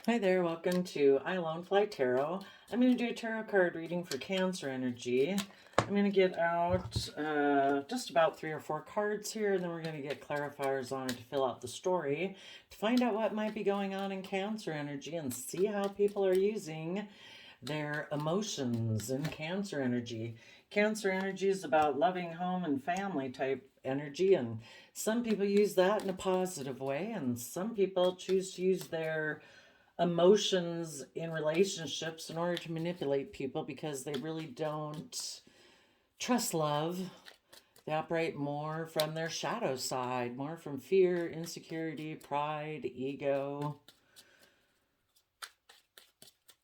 Hi there, welcome to I Alone Fly Tarot. I'm going to do a tarot card reading for Cancer energy. I'm going to get out just about 3 or 4 cards here, and then we're going to get clarifiers on it to fill out the story to find out what might be going on in Cancer energy and see how people are using their emotions in Cancer energy. Cancer energy is about loving home and family type energy, and some people use that in a positive way, and some people choose to use their emotions in relationships in order to manipulate people because they really don't trust love. They operate more from their shadow side, more from fear, insecurity, pride, ego,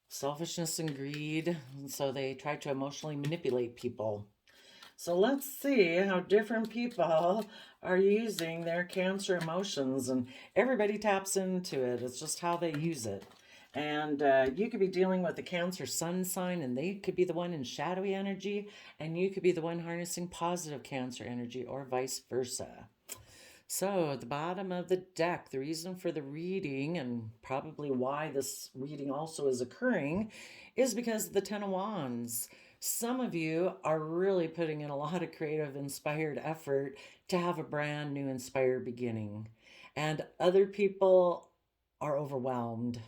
selfishness, and greed. And so they try to emotionally manipulate people. So let's see how different people are using their Cancer emotions, and everybody taps into it. It's just how they use it. And you could be dealing with a Cancer sun sign, and they could be the one in shadowy energy, and you could be the one harnessing positive Cancer energy, or vice versa. So, at the bottom of the deck, the reason for the reading, and probably why this reading also is occurring, is because of the Ten of Wands. Some of you are really putting in a lot of creative, inspired effort to have a brand new, inspired beginning. And other people are overwhelmed.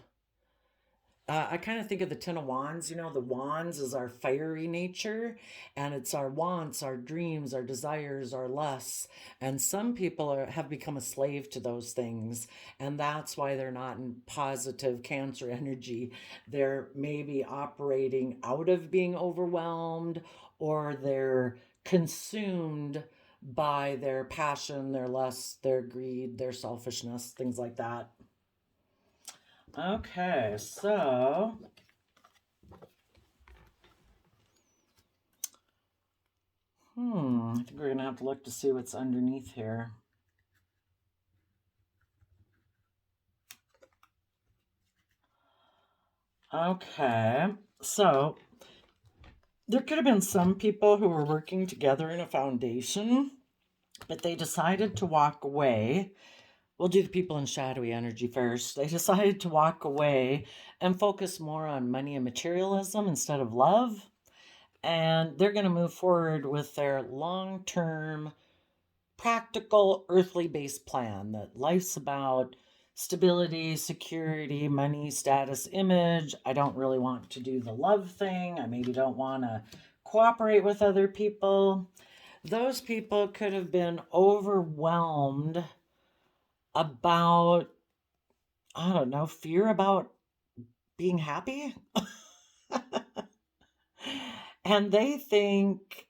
I kind of think of the Ten of Wands. You know, the wands is our fiery nature, and it's our wants, our dreams, our desires, our lusts. And some people have become a slave to those things, and that's why they're not in positive Cancer energy. They're maybe operating out of being overwhelmed, or they're consumed by their passion, their lust, their greed, their selfishness, things like that. Okay, so I think we're gonna have to look to see what's underneath here. Okay, so there could have been some people who were working together in a foundation, but they decided to walk away. We'll do the people in shadowy energy first. They decided to walk away and focus more on money and materialism instead of love. And they're going to move forward with their long term, practical, earthly based plan that life's about stability, security, money, status, image. I don't really want to do the love thing. I maybe don't want to cooperate with other people. Those people could have been overwhelmed about, I don't know, fear about being happy. And they think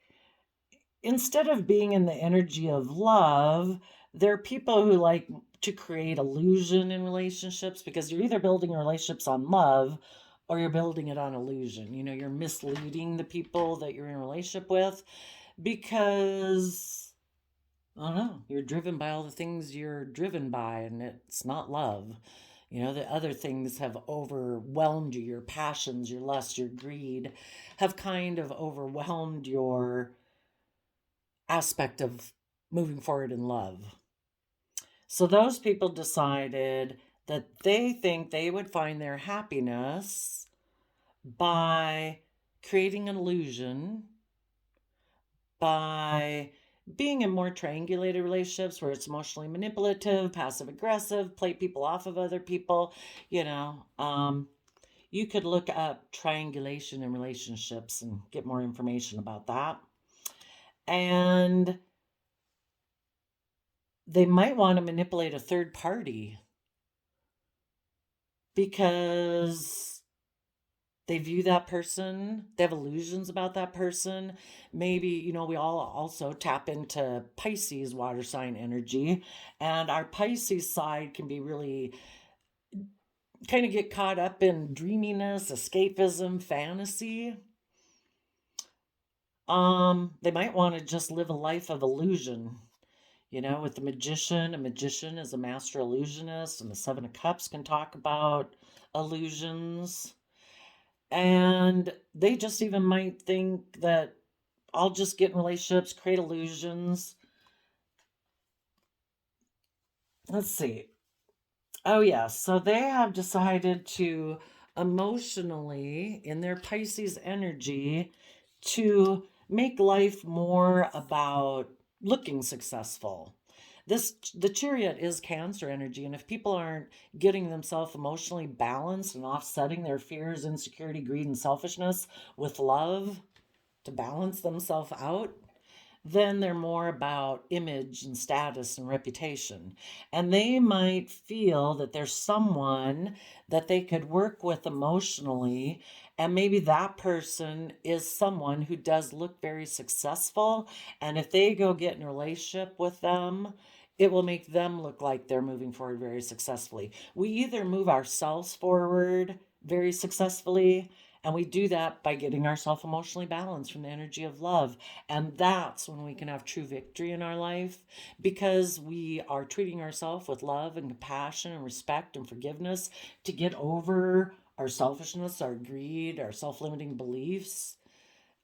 instead of being in the energy of love, there are people who like to create illusion in relationships, because you're either building relationships on love or you're building it on illusion. You know, you're misleading the people that you're in a relationship with because, I don't know, you're driven by all the things you're driven by, and it's not love. You know, the other things have overwhelmed you. Your passions, your lust, your greed have kind of overwhelmed your aspect of moving forward in love. So those people decided that they think they would find their happiness by creating an illusion, by being in more triangulated relationships where it's emotionally manipulative, passive aggressive, play people off of other people. You know, you could look up triangulation in relationships and get more information about that. And they might want to manipulate a third party because they view that person, they have illusions about that person. Maybe, you know, we all also tap into Pisces water sign energy, and our Pisces side can be really kind of get caught up in dreaminess, escapism, fantasy. They might want to just live a life of illusion. You know, with the magician, a magician is a master illusionist, and the Seven of Cups can talk about illusions. And they just even might think that I'll just get in relationships, create illusions. Let's see. Oh, yes. So they have decided to emotionally, in their Pisces energy, to make life more about looking successful. The chariot is Cancer energy, and if people aren't getting themselves emotionally balanced and offsetting their fears, insecurity, greed, and selfishness with love to balance themselves out, then they're more about image and status and reputation. And they might feel that there's someone that they could work with emotionally, and maybe that person is someone who does look very successful. And if they go get in a relationship with them, it will make them look like they're moving forward very successfully. We either move ourselves forward very successfully, and we do that by getting ourselves emotionally balanced from the energy of love. And that's when we can have true victory in our life, because we are treating ourselves with love and compassion and respect and forgiveness to get over our selfishness, our greed, our self limiting beliefs.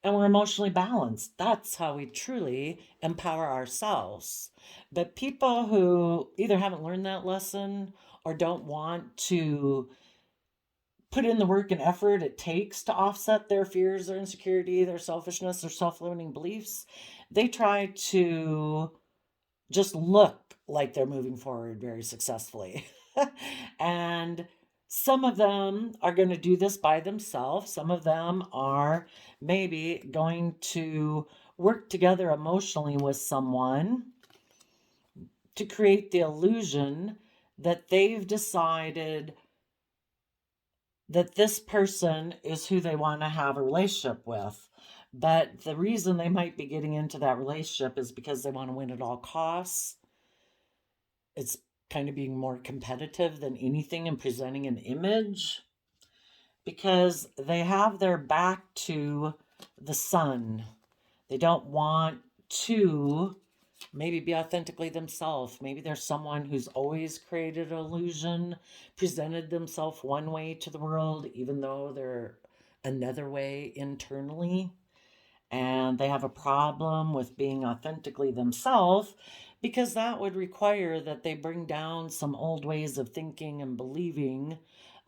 And we're emotionally balanced. That's how we truly empower ourselves. But people who either haven't learned that lesson or don't want to put in the work and effort it takes to offset their fears, their insecurity, their selfishness, their self limiting beliefs, they try to just look like they're moving forward very successfully. And some of them are going to do this by themselves. Some of them are maybe going to work together emotionally with someone to create the illusion that they've decided that this person is who they want to have a relationship with. But the reason they might be getting into that relationship is because they want to win at all costs. It's kind of being more competitive than anything and presenting an image, because they have their back to the sun. They don't want to maybe be authentically themselves. Maybe there's someone who's always created an illusion, presented themselves one way to the world, even though they're another way internally. And they have a problem with being authentically themselves, because that would require that they bring down some old ways of thinking and believing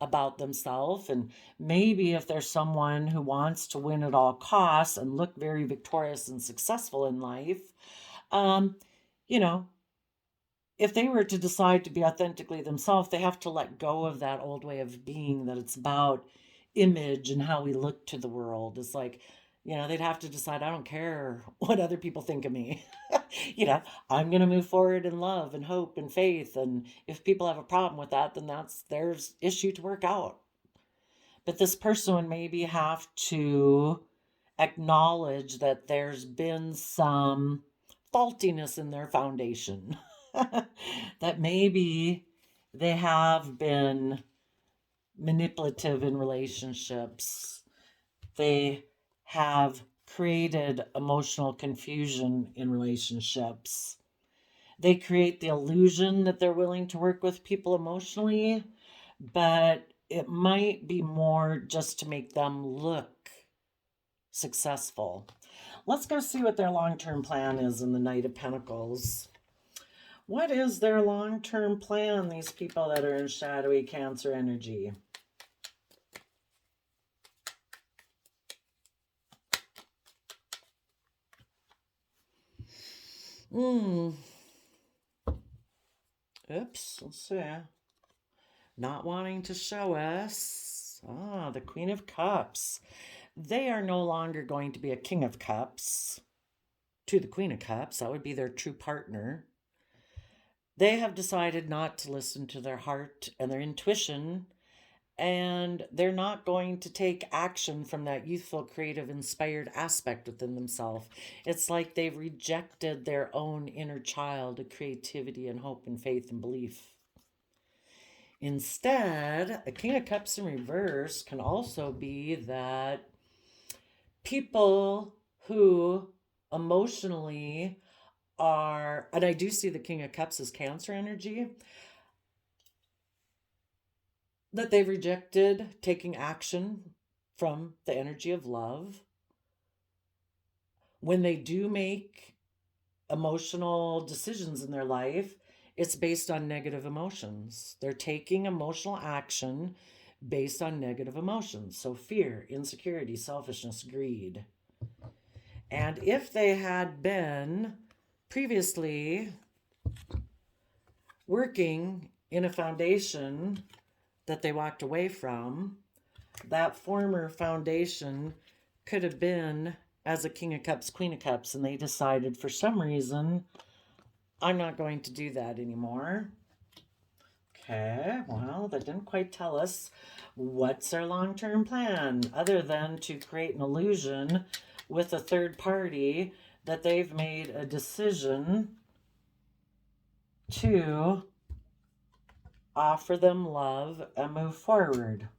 about themselves. And maybe if there's someone who wants to win at all costs and look very victorious and successful in life, um, you know, if they were to decide to be authentically themselves, they have to let go of that old way of being, that it's about image and how we look to the world. It's like, they'd have to decide, I don't care what other people think of me. I'm going to move forward in love and hope and faith. And if people have a problem with that, then that's their issue to work out. But this person would maybe have to acknowledge that there's been some faultiness in their foundation. That maybe they have been manipulative in relationships. They have created emotional confusion in relationships. They create the illusion that they're willing to work with people emotionally, but it might be more just to make them look successful. Let's go see what their long-term plan is in the Knight of Pentacles. What is their long-term plan, these people that are in shadowy Cancer energy? Oops, let's see. Not wanting to show us. The Queen of Cups. They are no longer going to be a King of Cups to the Queen of Cups. That would be their true partner. They have decided not to listen to their heart and their intuition, and they're not going to take action from that youthful, creative, inspired aspect within themselves. It's like they've rejected their own inner child of creativity and hope and faith and belief. Instead, a King of Cups in reverse can also be that people who emotionally are, and I do see the King of Cups as Cancer energy, that they've rejected taking action from the energy of love. When they do make emotional decisions in their life, it's based on negative emotions. They're taking emotional action based on negative emotions. So fear, insecurity, selfishness, greed. And if they had been previously working in a foundation that they walked away from, that former foundation could have been as a King of Cups, Queen of Cups, and they decided for some reason, I'm not going to do that anymore. Okay, well, that didn't quite tell us what's their long-term plan, other than to create an illusion with a third party that they've made a decision to offer them love and move forward.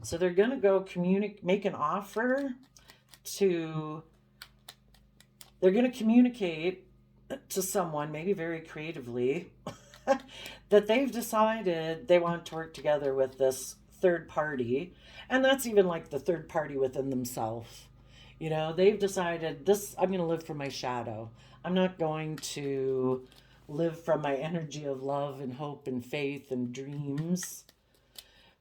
So they're going to go make an offer to, they're going to communicate to someone, maybe very creatively, that they've decided they want to work together with this third party. And that's even like the third party within themselves. You know, they've decided this, I'm going to live from my shadow. I'm not going to live from my energy of love and hope and faith and dreams.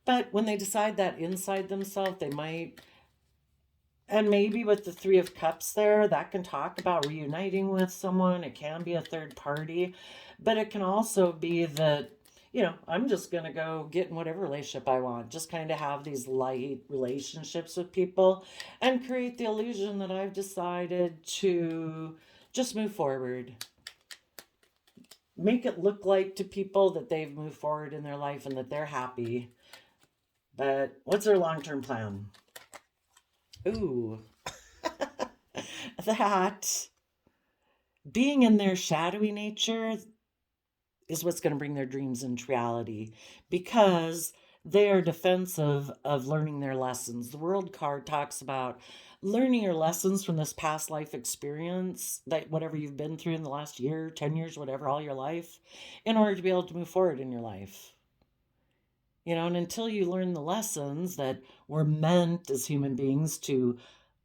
But when they decide that inside themselves, they might, and maybe with the Three of Cups there, that can talk about reuniting with someone. It can be a third party, but it can also be that, you know, I'm just going to go get in whatever relationship I want. Just kind of have these light relationships with people and create the illusion that I've decided to just move forward. Make it look like to people that they've moved forward in their life and that they're happy. But what's their long-term plan? Ooh, that being in their shadowy nature is what's going to bring their dreams into reality, because they are defensive of learning their lessons. The World card talks about learning your lessons from this past life experience, that whatever you've been through in the last year, 10 years, whatever, all your life, in order to be able to move forward in your life. You know, and until you learn the lessons that we're meant as human beings to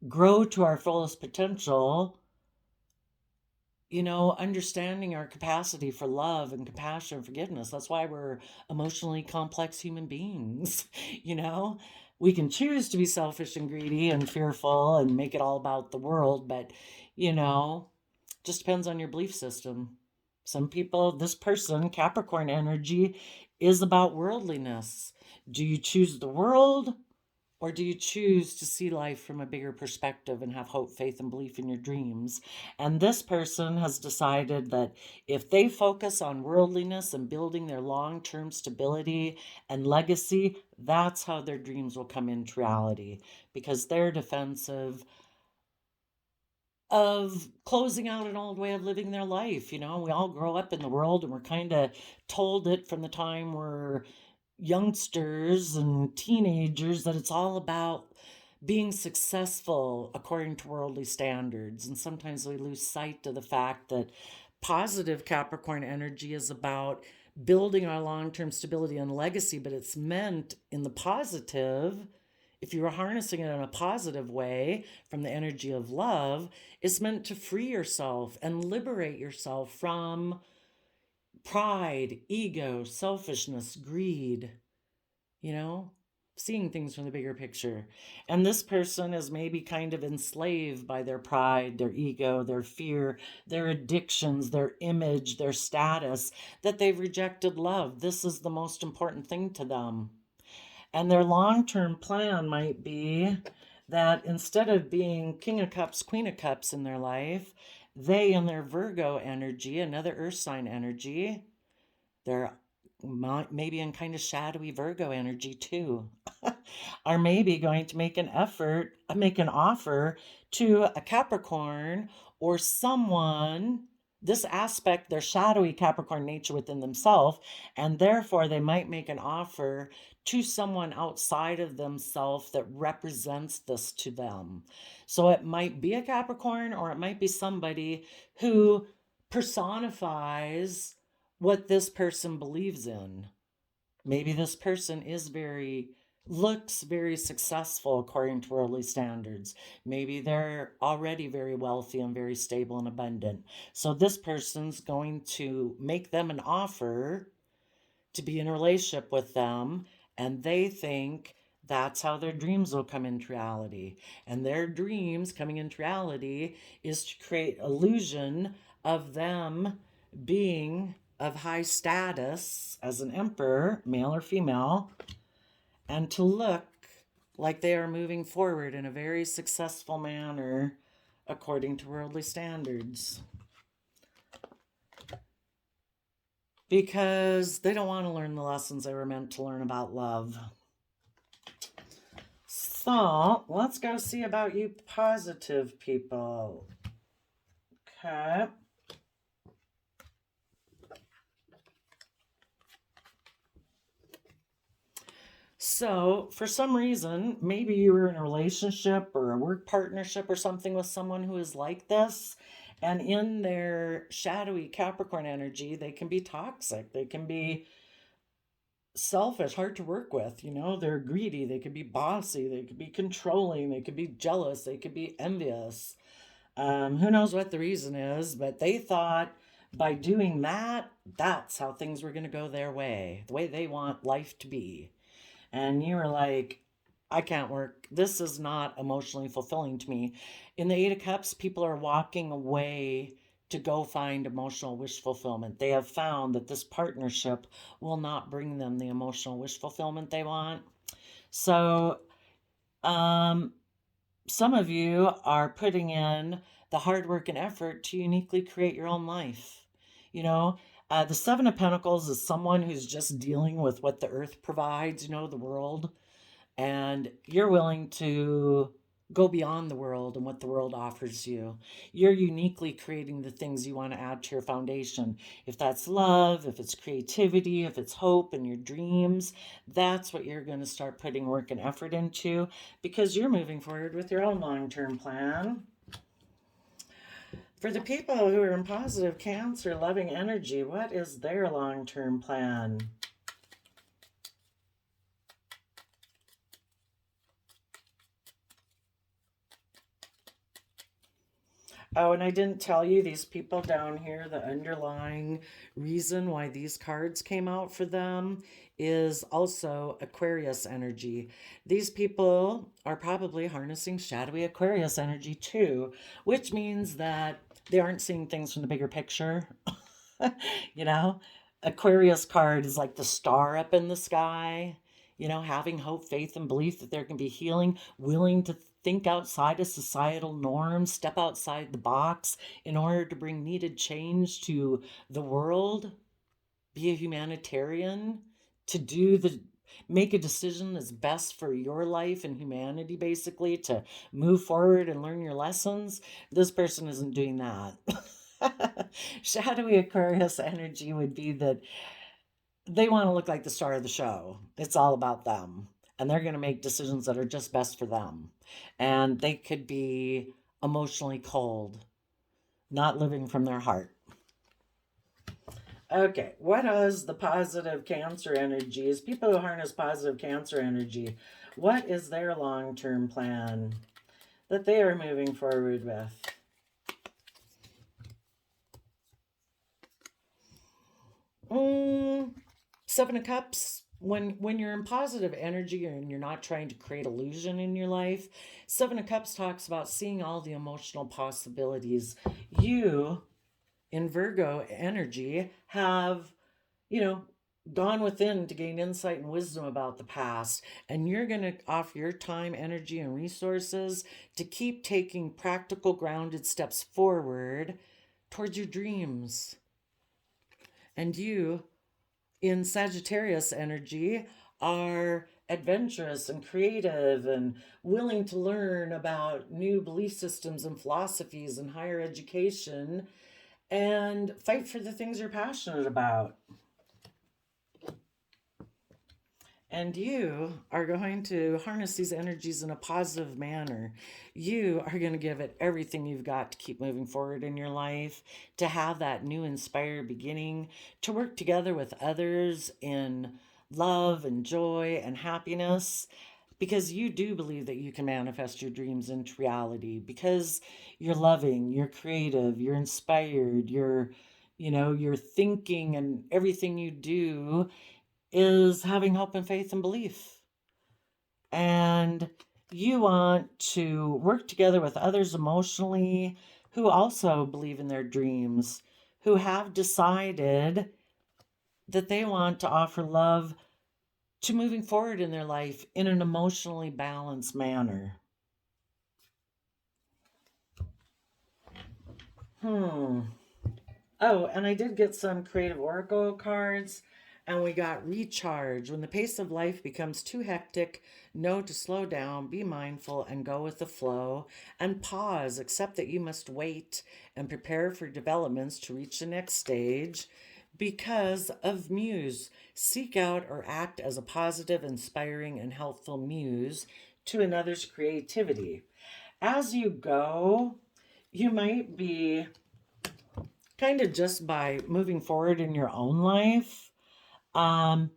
grow to our fullest potential, you know, understanding our capacity for love and compassion and forgiveness. That's why we're emotionally complex human beings. You know, we can choose to be selfish and greedy and fearful and make it all about the world, but, you know, just depends on your belief system. Some people, this person, Capricorn energy, is about worldliness. Do you choose the world, or do you choose to see life from a bigger perspective and have hope, faith, and belief in your dreams? And this person has decided that if they focus on worldliness and building their long-term stability and legacy, that's how their dreams will come into reality, because they're defensive of closing out an old way of living their life. You know, we all grow up in the world and we're kind of told it from the time we're youngsters and teenagers that it's all about being successful according to worldly standards. And sometimes we lose sight of the fact that positive Capricorn energy is about building our long-term stability and legacy, but it's meant in the positive. If you were harnessing it in a positive way from the energy of love, it's meant to free yourself and liberate yourself from pride, ego, selfishness, greed, you know, seeing things from the bigger picture. And this person is maybe kind of enslaved by their pride, their ego, their fear, their addictions, their image, their status, that they've rejected love. This is the most important thing to them. And their long-term plan might be that instead of being King of Cups, Queen of Cups in their life, they in their Virgo energy, another earth sign energy, they're maybe in kind of shadowy Virgo energy too, are maybe going to make an offer to a Capricorn or someone, this aspect, their shadowy Capricorn nature within themselves, and therefore they might make an offer to someone outside of themselves that represents this to them. So it might be a Capricorn, or it might be somebody who personifies what this person believes in. Maybe this person is very looks very successful according to worldly standards. Maybe they're already very wealthy and very stable and abundant. So this person's going to make them an offer to be in a relationship with them, and they think that's how their dreams will come into reality. And their dreams coming into reality is to create illusion of them being of high status as an emperor, male or female, and to look like they are moving forward in a very successful manner according to worldly standards. Because they don't want to learn the lessons they were meant to learn about love. So let's go see about you positive people. Okay. So, for some reason, maybe you were in a relationship or a work partnership or something with someone who is like this. And in their shadowy Capricorn energy, they can be toxic. They can be selfish, hard to work with. You know, they're greedy. They could be bossy. They could be controlling. They could be jealous. They could be envious. Who knows what the reason is, but they thought by doing that, that's how things were going to go their way, the way they want life to be. And you were like, I can't work. This is not emotionally fulfilling to me. In the Eight of Cups, people are walking away to go find emotional wish fulfillment. They have found that this partnership will not bring them the emotional wish fulfillment they want. So, some of you are putting in the hard work and effort to uniquely create your own life. You know, the Seven of Pentacles is someone who's just dealing with what the earth provides, you know, the world. And you're willing to go beyond the world and what the world offers you. You're uniquely creating the things you want to add to your foundation. If that's love, if it's creativity, if it's hope and your dreams, that's what you're going to start putting work and effort into because you're moving forward with your own long-term plan. For the people who are in positive Cancer, loving energy, what is their long-term plan? Oh, and I didn't tell you these people down here, the underlying reason why these cards came out for them is also Aquarius energy. These people are probably harnessing shadowy Aquarius energy too, which means that they aren't seeing things from the bigger picture. You know, Aquarius card is like the star up in the sky, you know, having hope, faith, and belief that there can be healing, willing to think outside of societal norms, step outside the box in order to bring needed change to the world, be a humanitarian, to do the make a decision that's best for your life and humanity, basically, to move forward and learn your lessons. This person isn't doing that. Shadowy Aquarius energy would be that they want to look like the star of the show. It's all about them. And they're going to make decisions that are just best for them. And they could be emotionally cold, not living from their heart. Okay, what is the positive Cancer energy? Is people who harness positive Cancer energy, what is their long-term plan that they are moving forward with? Seven of Cups. When you're in positive energy and you're not trying to create illusion in your life, Seven of Cups talks about seeing all the emotional possibilities. You, in Virgo energy, have, you know, gone within to gain insight and wisdom about the past, and you're going to offer your time, energy, and resources to keep taking practical, grounded steps forward towards your dreams. And you, in Sagittarius energy, are adventurous and creative and willing to learn about new belief systems and philosophies and higher education and fight for the things you're passionate about. And you are going to harness these energies in a positive manner. You are going to give it everything you've got to keep moving forward in your life, to have that new inspired beginning, to work together with others in love and joy and happiness, because you do believe that you can manifest your dreams into reality, because you're loving, you're creative, you're inspired, you're thinking, and everything you do is having hope and faith and belief. And you want to work together with others emotionally who also believe in their dreams, who have decided that they want to offer love to moving forward in their life in an emotionally balanced manner. Hmm. Oh, and I did get some creative oracle cards, and we got recharge. When the pace of life becomes too hectic, know to slow down, be mindful, and go with the flow, and pause, accept that you must wait and prepare for developments to reach the next stage. Because of muse, seek out or act as a positive, inspiring, and helpful muse to another's creativity. As you go, you might be kind of just by moving forward in your own life, um,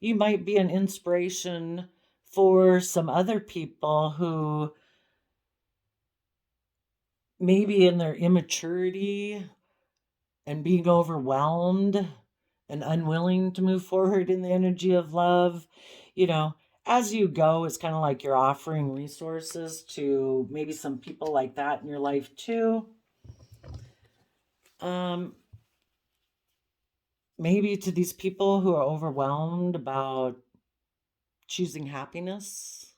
you might be an inspiration for some other people who maybe in their immaturity and being overwhelmed and unwilling to move forward in the energy of love, you know, as you go, it's kind of like you're offering resources to maybe some people like that in your life too. Um, Maybe to these people who are overwhelmed about choosing happiness,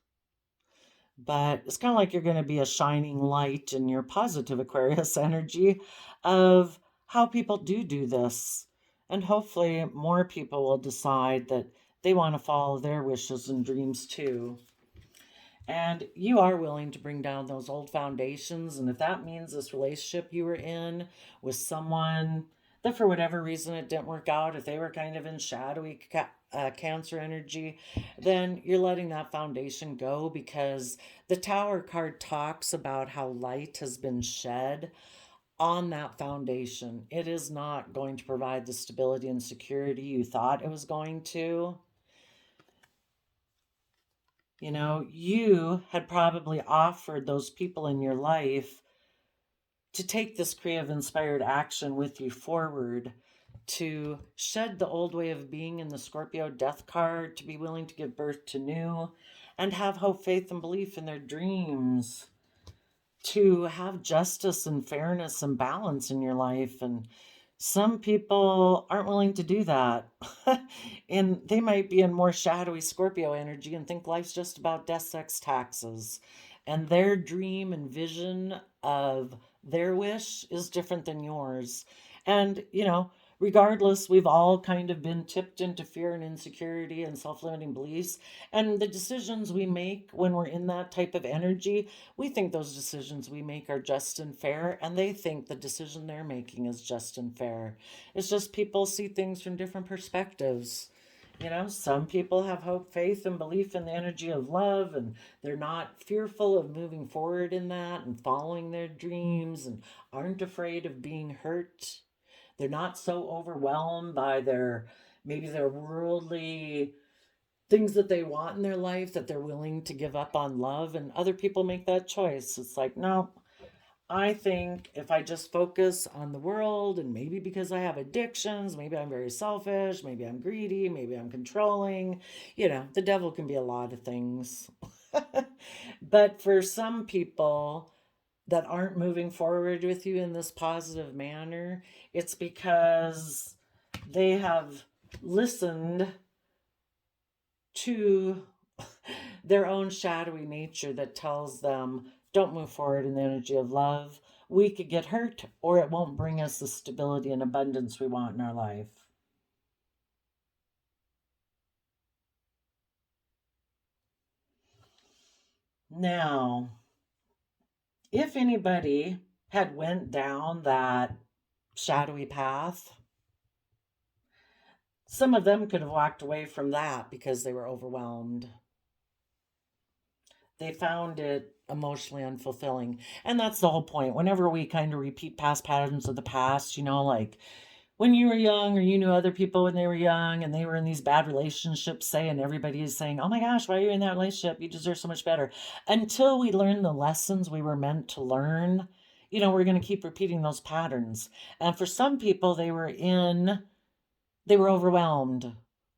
but it's kind of like you're going to be a shining light in your positive Aquarius energy of how people do this. And hopefully, more people will decide that they want to follow their wishes and dreams too. And you are willing to bring down those old foundations. And if that means this relationship you were in with someone that for whatever reason it didn't work out, if they were kind of in shadowy Cancer energy, then you're letting that foundation go, because the Tower card talks about how light has been shed on that foundation. It is not going to provide the stability and security you thought it was going to. You had probably offered those people in your life to take this creative, inspired action with you forward, to shed the old way of being in the Scorpio death card, to be willing to give birth to new, and have hope, faith, and belief in their dreams, to have justice and fairness and balance in your life. And some people aren't willing to do that. And they might be in more shadowy Scorpio energy and think life's just about death, sex, taxes. And their dream and vision of their wish is different than yours. And, regardless, we've all kind of been tipped into fear and insecurity and self limiting beliefs. And the decisions we make when we're in that type of energy, we think those decisions we make are just and fair, and they think the decision they're making is just and fair. It's just people see things from different perspectives. Some people have hope, faith, and belief in the energy of love, and they're not fearful of moving forward in that and following their dreams and aren't afraid of being hurt. They're not so overwhelmed by maybe their worldly things that they want in their life that they're willing to give up on love. And other people make that choice. It's like, no, I think if I just focus on the world, and maybe because I have addictions, maybe I'm very selfish, maybe I'm greedy, maybe I'm controlling, the devil can be a lot of things. But for some people that aren't moving forward with you in this positive manner, it's because they have listened to their own shadowy nature that tells them, don't move forward in the energy of love. We could get hurt, or it won't bring us the stability and abundance we want in our life. Now, if anybody had went down that shadowy path, some of them could have walked away from that because they were overwhelmed. They found it emotionally unfulfilling. And that's the whole point. Whenever we kind of repeat past patterns of the past, like when you were young, or you knew other people when they were young and they were in these bad relationships, say, and everybody is saying, oh my gosh, why are you in that relationship? You deserve so much better. Until we learn the lessons we were meant to learn, we're going to keep repeating those patterns. And for some people, they were overwhelmed,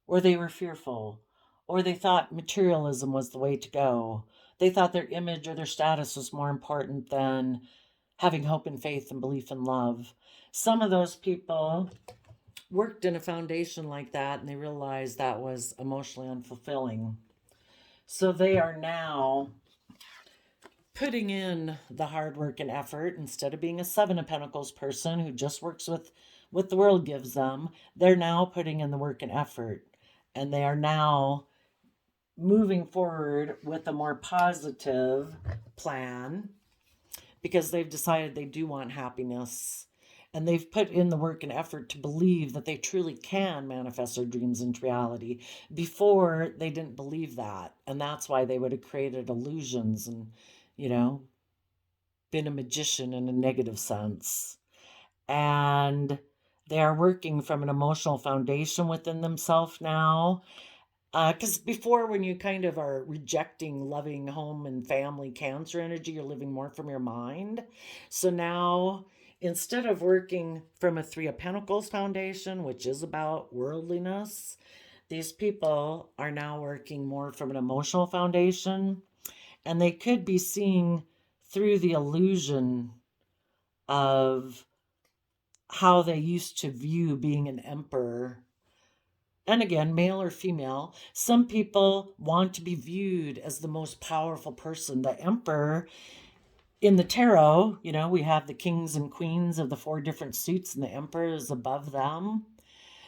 or they were fearful, or they thought materialism was the way to go. They thought their image or their status was more important than having hope and faith and belief and love. Some of those people worked in a foundation like that and they realized that was emotionally unfulfilling. So they are now putting in the hard work and effort instead of being a Seven of Pentacles person who just works with what the world gives them. They're now putting in the work and effort, and they are now moving forward with a more positive plan because they've decided they do want happiness, and they've put in the work and effort to believe that they truly can manifest their dreams into reality. Before, they didn't believe that, and that's why they would have created illusions and, been a magician in a negative sense. And they are working from an emotional foundation within themselves now. Because before, when you kind of are rejecting loving home and family Cancer energy, you're living more from your mind. So now, instead of working from a Three of Pentacles foundation, which is about worldliness, these people are now working more from an emotional foundation. And they could be seeing through the illusion of how they used to view being an emperor. And again, male or female, some people want to be viewed as the most powerful person. The emperor in the tarot, we have the kings and queens of the 4 different suits, and the emperor is above them.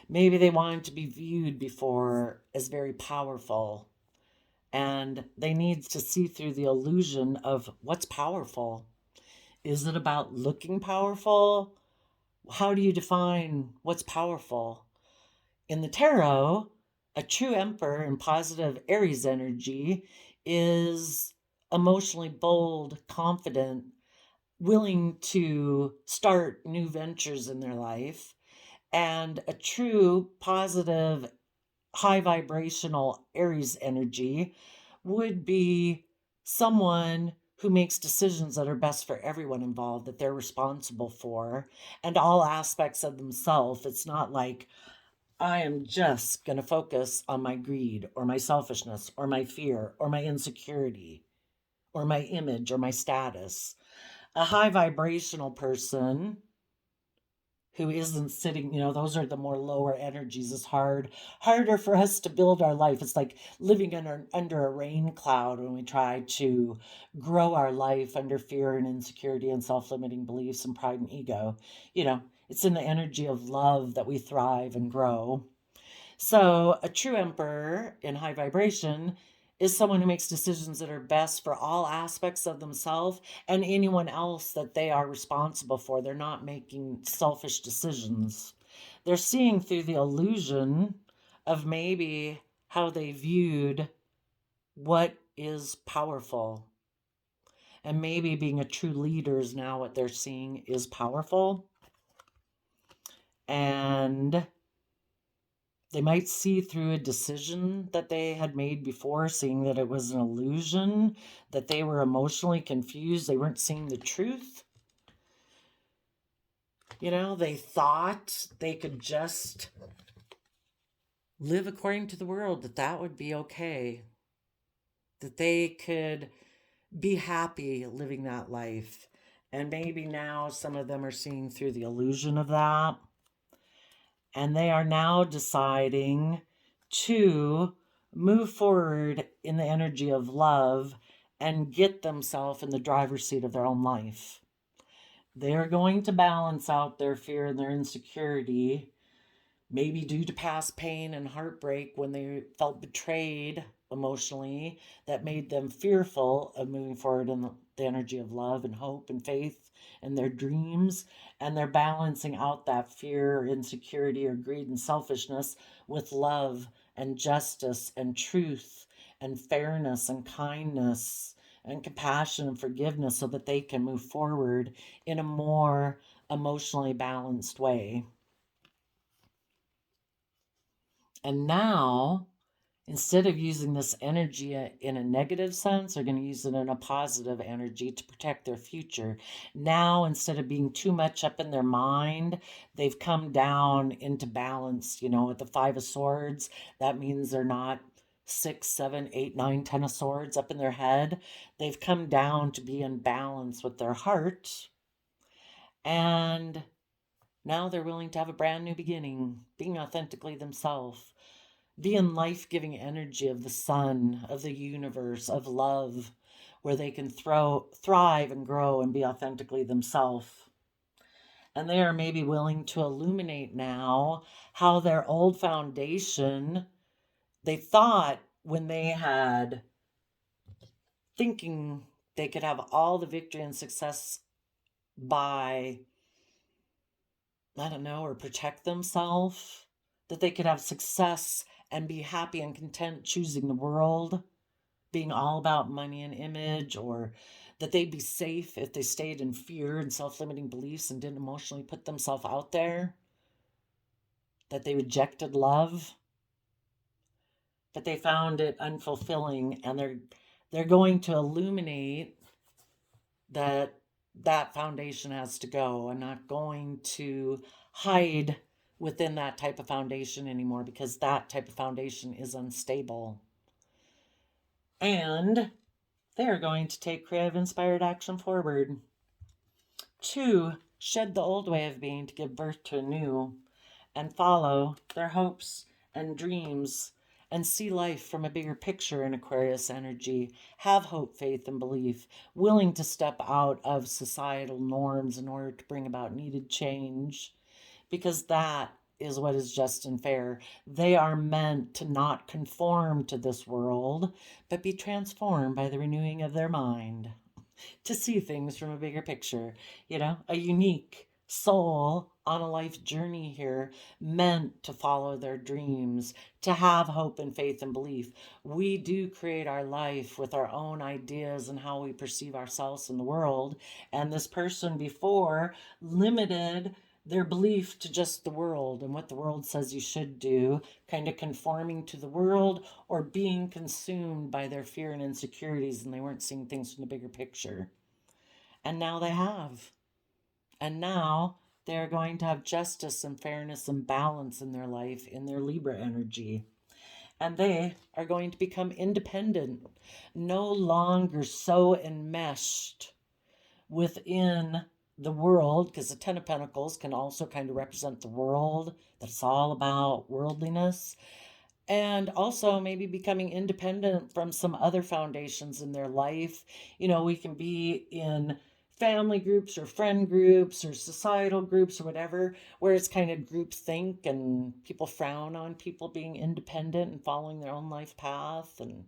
Maybe they wanted to be viewed before as very powerful, and they need to see through the illusion of what's powerful. Is it about looking powerful? How do you define what's powerful? In the tarot, a true emperor in positive Aries energy is emotionally bold, confident, willing to start new ventures in their life. And a true positive, high vibrational Aries energy would be someone who makes decisions that are best for everyone involved, that they're responsible for, and all aspects of themselves. It's not like, I am just going to focus on my greed or my selfishness or my fear or my insecurity or my image or my status. A high vibrational person who isn't sitting, those are the more lower energies. It's harder for us to build our life. It's like living under a rain cloud when we try to grow our life under fear and insecurity and self-limiting beliefs and pride and ego. It's in the energy of love that we thrive and grow. So a true emperor in high vibration is someone who makes decisions that are best for all aspects of themselves and anyone else that they are responsible for. They're not making selfish decisions. They're seeing through the illusion of maybe how they viewed what is powerful. And maybe being a true leader is now what they're seeing is powerful. And they might see through a decision that they had made before, seeing that it was an illusion, that they were emotionally confused. They weren't seeing the truth. They thought they could just live according to the world, that would be okay, that they could be happy living that life. And maybe now some of them are seeing through the illusion of that. And they are now deciding to move forward in the energy of love and get themselves in the driver's seat of their own life. They're going to balance out their fear and their insecurity, maybe due to past pain and heartbreak when they felt betrayed emotionally, that made them fearful of moving forward in the energy of love and hope and faith and their dreams. And they're balancing out that fear or insecurity or greed and selfishness with love and justice and truth and fairness and kindness and compassion and forgiveness, so that they can move forward in a more emotionally balanced way. And now, instead of using this energy in a negative sense, they're going to use it in a positive energy to protect their future. Now, instead of being too much up in their mind, they've come down into balance. With the Five of Swords, that means they're not 6, 7, 8, 9, 10 of Swords up in their head. They've come down to be in balance with their heart. And now they're willing to have a brand new beginning, being authentically themselves. Be in life-giving energy of the sun, of the universe, of love, where they can thrive and grow and be authentically themselves. And they are maybe willing to illuminate now how their old foundation, they thought when they had thinking they could have all the victory and success by, I don't know, or protect themselves, that they could have success and be happy and content choosing the world, being all about money and image, or that they'd be safe if they stayed in fear and self-limiting beliefs and didn't emotionally put themselves out there, that they rejected love, but they found it unfulfilling, and they're going to illuminate that foundation has to go. I'm not going to hide within that type of foundation anymore, because that type of foundation is unstable. And they are going to take creative, inspired action forward. 2, shed the old way of being to give birth to a new, and follow their hopes and dreams, and see life from a bigger picture in Aquarius energy. Have hope, faith, and belief, willing to step out of societal norms in order to bring about needed change, because that is what is just and fair. They are meant to not conform to this world, but be transformed by the renewing of their mind, to see things from a bigger picture. A unique soul on a life journey here, meant to follow their dreams, to have hope and faith and belief. We do create our life with our own ideas and how we perceive ourselves in the world. And this person before limited their belief to just the world and what the world says you should do, kind of conforming to the world or being consumed by their fear and insecurities, and they weren't seeing things from the bigger picture. And now they have. And now they're going to have justice and fairness and balance in their life, in their Libra energy. And they are going to become independent, no longer so enmeshed within the world, because the Ten of Pentacles can also kind of represent the world. That's all about worldliness. And also maybe becoming independent from some other foundations in their life. We can be in family groups or friend groups or societal groups or whatever, where it's kind of groupthink and people frown on people being independent and following their own life path. And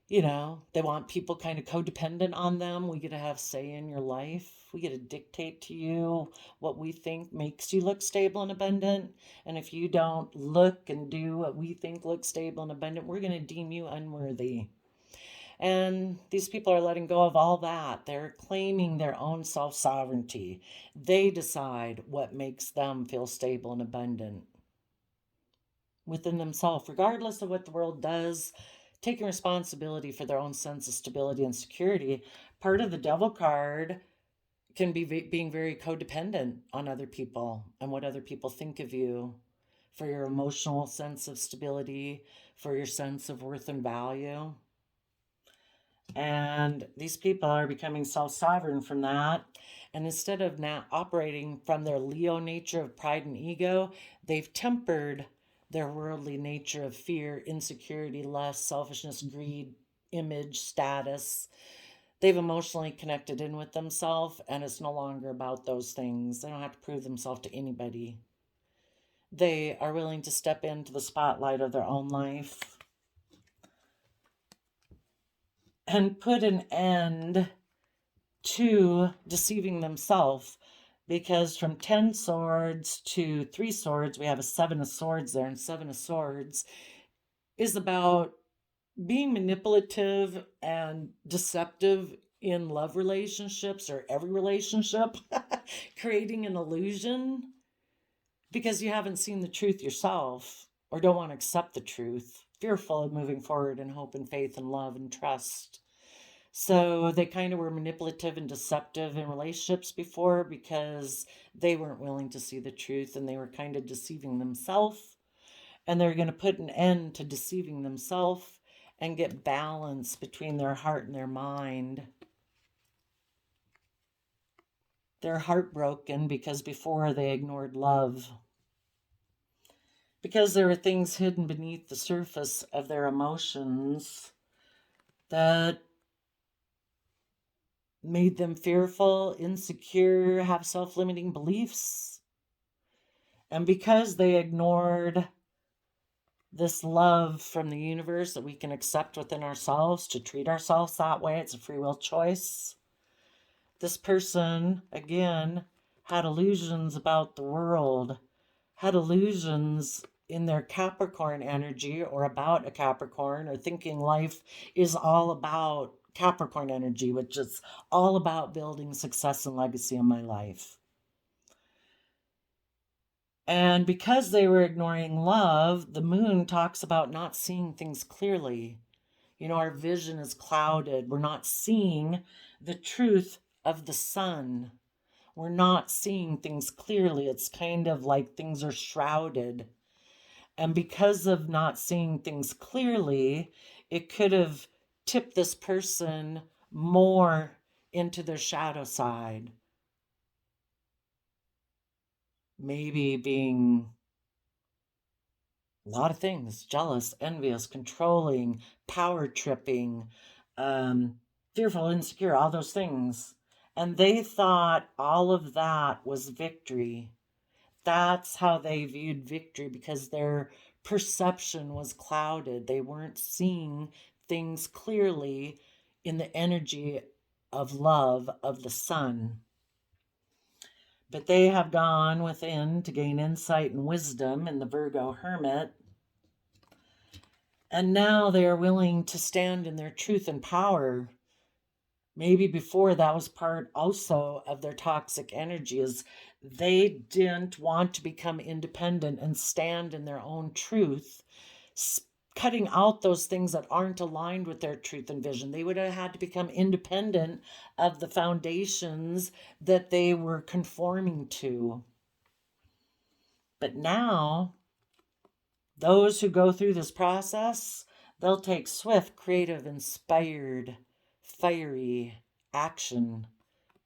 they want people kind of codependent on them. We get to have say in your life. We get to dictate to you what we think makes you look stable and abundant. And if you don't look and do what we think looks stable and abundant, we're going to deem you unworthy. And these people are letting go of all that. They're claiming their own self-sovereignty. They decide what makes them feel stable and abundant within themselves, regardless of what the world does. Taking responsibility for their own sense of stability and security. Part of the Devil card can be being very codependent on other people and what other people think of you, for your emotional sense of stability, for your sense of worth and value. And these people are becoming self-sovereign from that. And instead of now operating from their Leo nature of pride and ego, they've tempered their worldly nature of fear, insecurity, lust, selfishness, greed, image, status. They've emotionally connected in with themselves, and it's no longer about those things. They don't have to prove themselves to anybody. They are willing to step into the spotlight of their own life and put an end to deceiving themselves. Because from 10 swords to 3 swords, we have a 7 of swords there. And 7 of swords is about being manipulative and deceptive in love relationships, or every relationship, creating an illusion because you haven't seen the truth yourself. or don't want to accept the truth, fearful of moving forward in hope and faith and love and trust. So they kind of were manipulative and deceptive in relationships before because they weren't willing to see the truth, and they were kind of deceiving themselves. And they're going to put an end to deceiving themselves and get balance between their heart and their mind. They're heartbroken because before they ignored love. Because there were things hidden beneath the surface of their emotions that made them fearful, insecure, have self-limiting beliefs. And because they ignored this love from the universe that we can accept within ourselves, to treat ourselves that way, it's a free will choice. This person, again, had illusions about the world, had illusions in their Capricorn energy or about a Capricorn, or thinking life is all about Capricorn energy, which is all about building success and legacy in my life. And because they were ignoring love, the moon talks about not seeing things clearly. You know, our vision is clouded. We're not seeing the truth of the sun. We're not seeing things clearly. It's kind of like things are shrouded. And because of not seeing things clearly, it could have tipped this person more into their shadow side. Maybe being a lot of things: jealous, envious, controlling, power tripping, fearful, insecure, all those things. And they thought all of that was victory. That's how they viewed victory, because their perception was clouded. They weren't seeing things clearly in the energy of love of the sun. But they have gone within to gain insight and wisdom in the Virgo Hermit. And now they are willing to stand in their truth and power. Maybe before that was part also of their toxic energy, is they didn't want to become independent and stand in their own truth, cutting out those things that aren't aligned with their truth and vision. They would have had to become independent of the foundations that they were conforming to. But now, those who go through this process, they'll take swift, creative, inspired, fiery action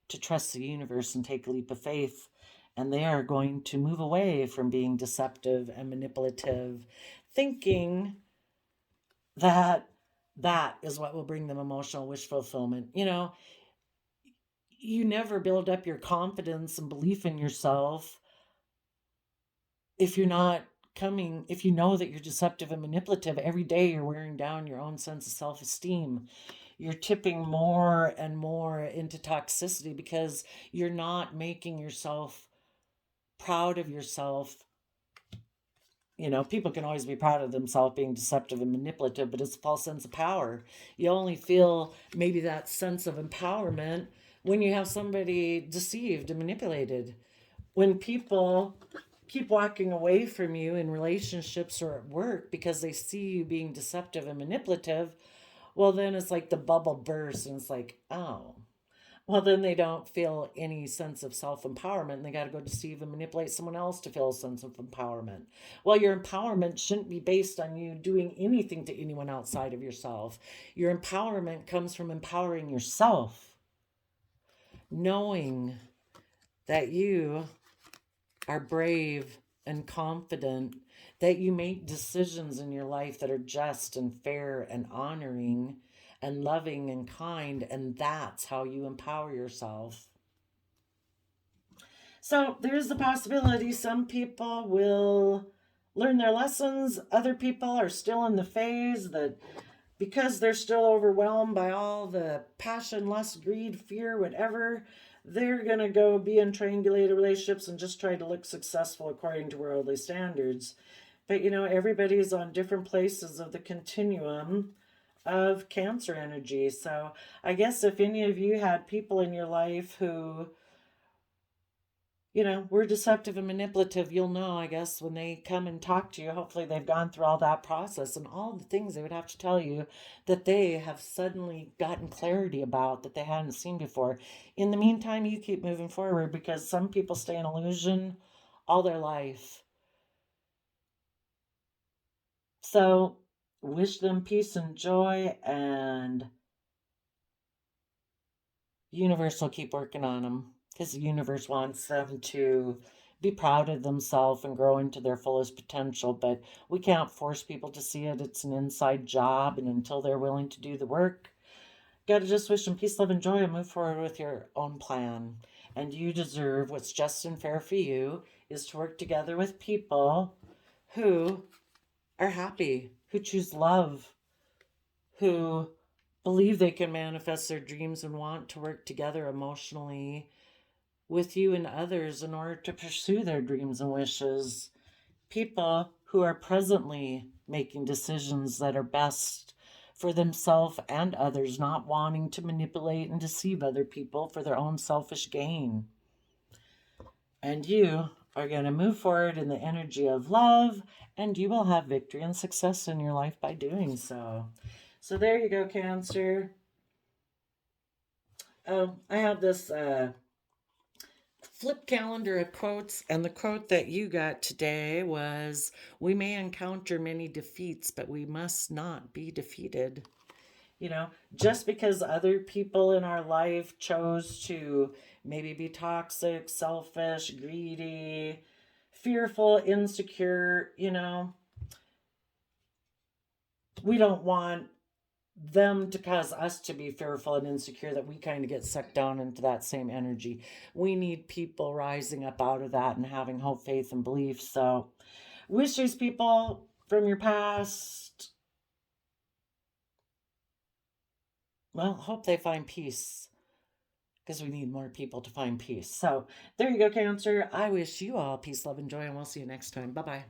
to trust the universe and take a leap of faith. And they are going to move away from being deceptive and manipulative, thinking that that is what will bring them emotional wish fulfillment. You know, you never build up your confidence and belief in yourself if you're not coming, if you know that you're deceptive and manipulative. Every day you're wearing down your own sense of self-esteem. You're tipping more and more into toxicity because you're not making yourself proud of yourself. You know, people can always be proud of themselves being deceptive and manipulative, but it's a false sense of power. You only feel maybe that sense of empowerment when you have somebody deceived and manipulated. When people keep walking away from you in relationships or at work because they see you being deceptive and manipulative, well, then it's like the bubble bursts, and it's like, oh, well, then they don't feel any sense of self-empowerment, and they got to go deceive and manipulate someone else to feel a sense of empowerment. Well, your empowerment shouldn't be based on you doing anything to anyone outside of yourself. Your empowerment comes from empowering yourself, knowing that you are brave and confident, that you make decisions in your life that are just and fair and honoring and loving and kind, and that's how you empower yourself. So there's the possibility some people will learn their lessons. Other people are still in the phase that, because they're still overwhelmed by all the passion, lust, greed, fear, whatever, they're going to go be in triangulated relationships and just try to look successful according to worldly standards. But, you know, everybody's on different places of the continuum of Cancer energy. So I guess if any of you had people in your life who we're deceptive and manipulative. You'll know, I guess, when they come and talk to you. Hopefully, they've gone through all that process and all the things they would have to tell you that they have suddenly gotten clarity about that they hadn't seen before. In the meantime, you keep moving forward because some people stay in illusion all their life. So, wish them peace and joy, and universe will keep working on them because the universe wants them to be proud of themselves and grow into their fullest potential. But we can't force people to see it. It's an inside job, and until they're willing to do the work, gotta just wish them peace, love, and joy and move forward with your own plan. And you deserve what's just and fair for you is to work together with people who are happy, who choose love, who believe they can manifest their dreams and want to work together emotionally with you and others in order to pursue their dreams and wishes. People who are presently making decisions that are best for themselves and others, not wanting to manipulate and deceive other people for their own selfish gain. And you are going to move forward in the energy of love, and you will have victory and success in your life by doing so. So there you go, Cancer. I have this flip calendar of quotes, and the quote that you got today was, "We may encounter many defeats, but we must not be defeated." Just because other people in our life chose to maybe be toxic, selfish, greedy, fearful, insecure, we don't want them to cause us to be fearful and insecure that we kind of get sucked down into that same energy. We need people rising up out of that and having hope, faith, and belief. So, wish these people from your past, well, hope they find peace because we need more people to find peace. So, there you go, Cancer. I wish you all peace, love, and joy, and we'll see you next time. Bye bye.